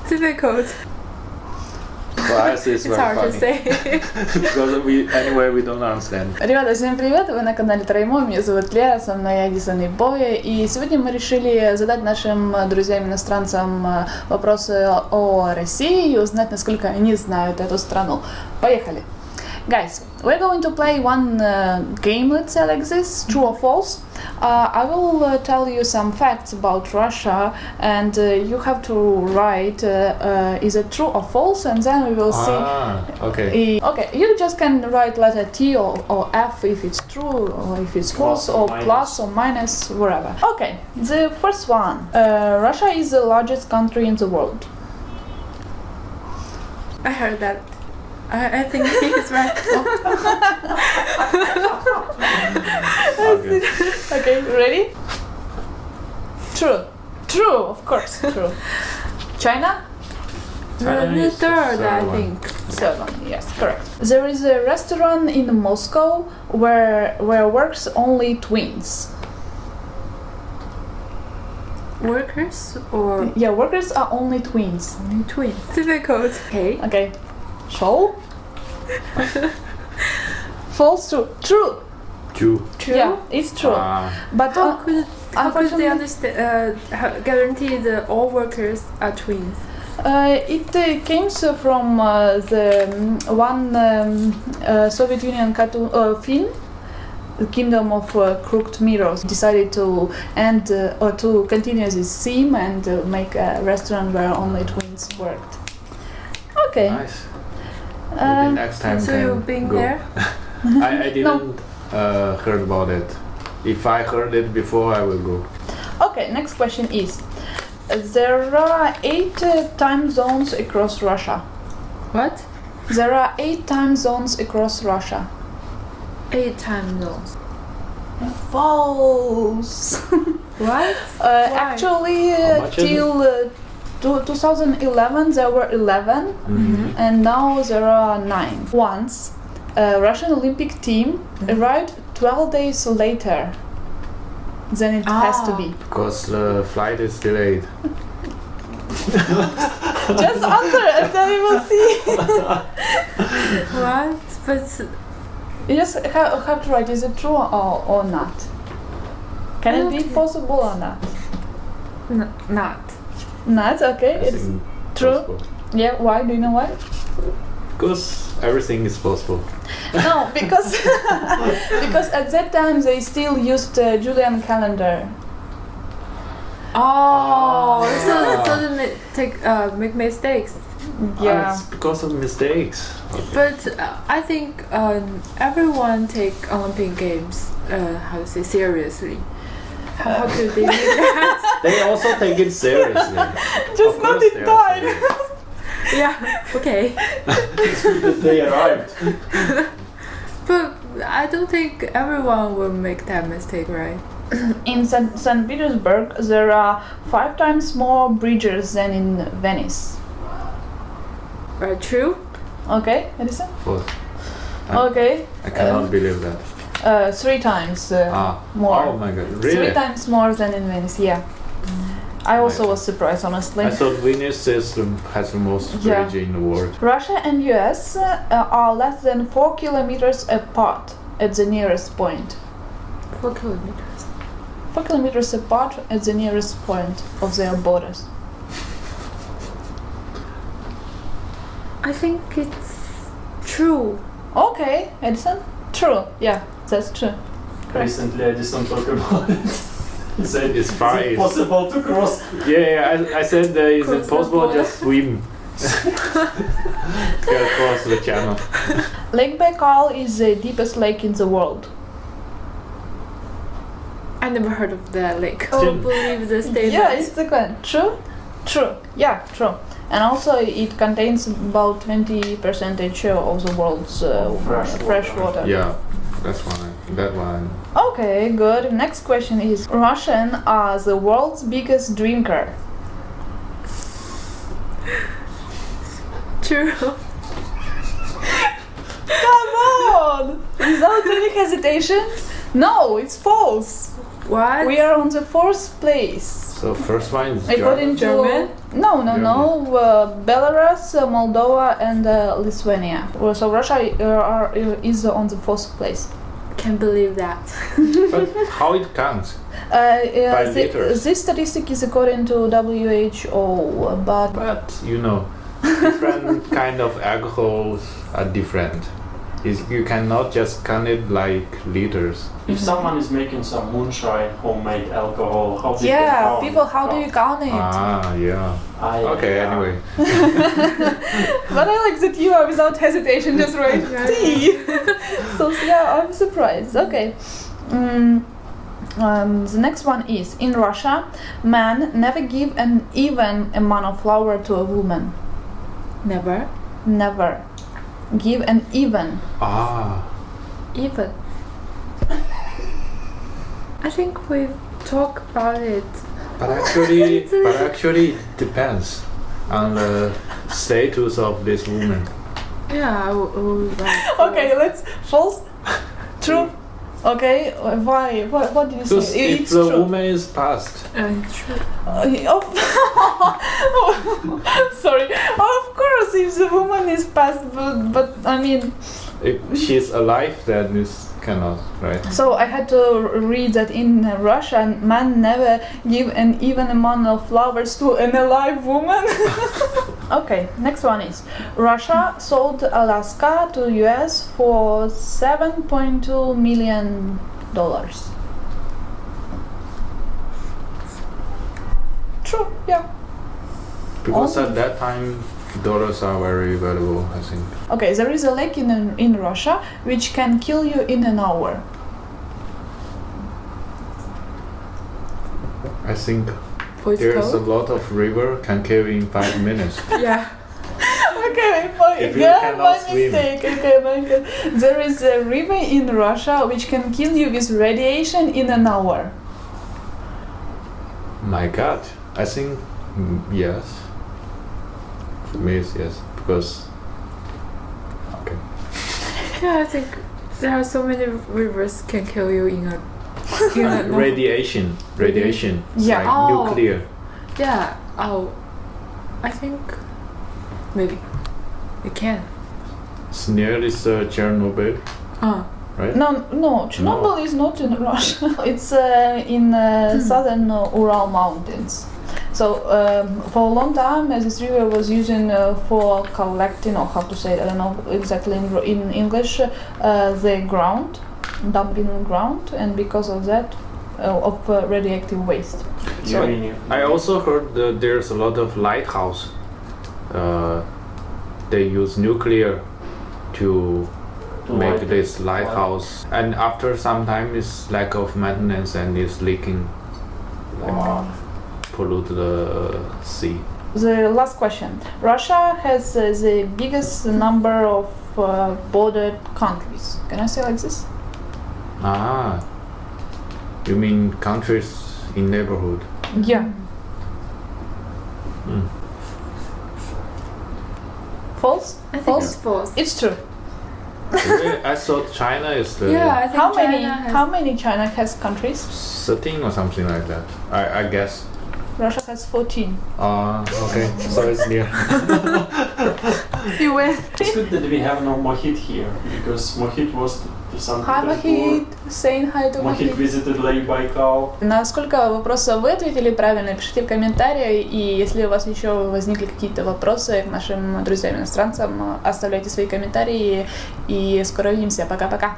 difficult. For us, it's It's very hard to funny. say. Because we don't understand. Ребята, всем привет! Вы на канале Троймо, меня зовут Лера, со мной Эдисон и Боя. И сегодня мы решили задать нашим друзьям-иностранцам вопросы о России и узнать, насколько они знают эту страну. Поехали! Guys, we're going to play one game, let's say like this, true or false. I will tell you some facts about Russia and you have to write is it true or false, and then we will see. Okay. Okay, you just can write letter T or F if it's true or if it's false or plus or minus, whatever. Okay, the first one. Russia is the largest country in the world. I heard that. I think he's right. Okay, ready? True. True, of course, true. China? The third, I think. Third one, yes, correct. There is a restaurant in Moscow where works only twins. Workers or Yeah, workers are only twins. only twins? Difficult. Okay. Okay. Show? False, true. True. True. True. Yeah, it's true. But How could they unfortunately, understand? Guarantee that all workers are twins? it came from the one Soviet Union cartoon film, The Kingdom of Crooked Mirrors, decided to end or to continue this theme and make a restaurant where only twins worked. Okay. Nice. Maybe next time So can you've been go. there? I didn't heard about it. If I heard it before, I will go. Okay, next question is, there are 8 time zones across Russia. What? There are 8 time zones across Russia. 8 time zones. False. What? Actually, How much is till 2011 there were 11, and now there are 9. Once, a Russian Olympic team arrived 12 days later than it has to be. Because the flight is delayed. Just answer and then we will see. What? But You just have to write, is it true or not? Can it be possible or not? not. Not, okay, I it's think true. possible. Yeah, why? Do you know why? Because everything is possible. No, because because at that time they still used Julian calendar. So they make mistakes. Yeah. It's because of mistakes. But I think everyone take Olympic Games how to say seriously. How could they do that? They also take it seriously. Just Of not course in they are time. serious. Yeah. Okay. It's good that they arrived. But I don't think everyone will make that mistake, right? In St. Petersburg, there are 5 times more bridges than in Venice. True. Okay, Edison? False. Okay. I cannot believe that. 3 times more. Oh my god, really? 3 times more than in Venice, yeah. I also Nice. was surprised, honestly. I thought Venice has the most Yeah. bridge in the world. Russia and US are less than 4 kilometers apart at the nearest point. 4 kilometers. 4 kilometers apart at the nearest point of their borders. I think it's true. Okay, Edison? True, yeah, that's true. Recently, I did some talk about it. He said It's far it's east. possible to cross. Yeah, I said is Cross it the possible border. just swim? Get across the channel. Lake Baikal is the deepest lake in the world. I never heard of that lake. Oh, believe the statement. Yeah, it's the one. True? True. Yeah, true. And also it contains about 20% of the world's fresh water. Yeah, that's one. That one. Okay, good. Next question is, Russian are the world's biggest drinker. True. Come on! Without any hesitation? No, it's false. What? We are on the 4th place. So first one is According German. to No. Belarus, Moldova, and Lithuania. So Russia is on the fourth place. Can't believe that. But how it counts? By liters. This statistic is according to WHO, but But you know, different kind of alcohols are different. You cannot just count it like liters. If someone is making some moonshine, homemade alcohol, how do you yeah, count? people, how do you count it? Ah, yeah. Okay, yeah. anyway. But I like that you are without hesitation just right. Tea. So yeah, I'm surprised. Okay. The next one is, in Russia, men never give an even amount of flour to a woman. Never. Never. Give an even. Even. I think we've talked about it. But actually, it depends on the status of this woman. Yeah, I would like. Okay, let's false, true. Okay, why? What did you Because say? if It's the true. woman is past, True. Sorry. Of course, if the woman is past, but I mean. if she's alive, then this cannot, right? So I had to read that in Russia, men never give an even amount of flowers to an alive woman. Okay, next one is, Russia sold Alaska to US for $7.2 million. True, yeah. Because at that time, dollars are very valuable, I think. Okay, there is a lake in Russia which can kill you in an hour. I think Voice there's a code? lot of river can kill in 5 minutes. Yeah. Okay, If you cannot my swim. mistake. Okay, my God. There is a river in Russia which can kill you with radiation in an hour. My God, I think yes. For me, it's yes, because okay. Yeah, I think there are so many rivers can kill you in a. Radiation. It's Yeah. like Oh. nuclear. Yeah. Oh, I think maybe it can. It's near this Chernobyl, right? No, Chernobyl is not in Russia. It's in southern Ural Mountains. So for a long time, this river was using for collecting, or how to say it, I don't know exactly in English, the ground, dumping ground, and because of that, of radioactive waste. So I also heard that there's a lot of lighthouse. They use nuclear to make light this it. lighthouse, and after some time, it's lack of maintenance and it's leaking, pollute the sea. The last question. Russia has the biggest number of bordered countries. Can I say like this? You mean countries in neighborhood? Yeah. False? I think False? it's false. It's true. Really? I thought China is the Yeah, I think How many China has countries? 13 or something like that. I guess. Russia has 14. Okay, so it's near. You win. It's good that we have no Mohit here, because Mohit was to St. Hi Mohit, saying hi to Mohit Mohit. visited Lake Baikal. На сколько вопросов вы ответили правильно, пишите в комментарии, и если у вас еще возникли какие-то вопросы к нашим друзьям-иностранцам, оставляйте свои комментарии, и скоро увидимся. Пока-пока.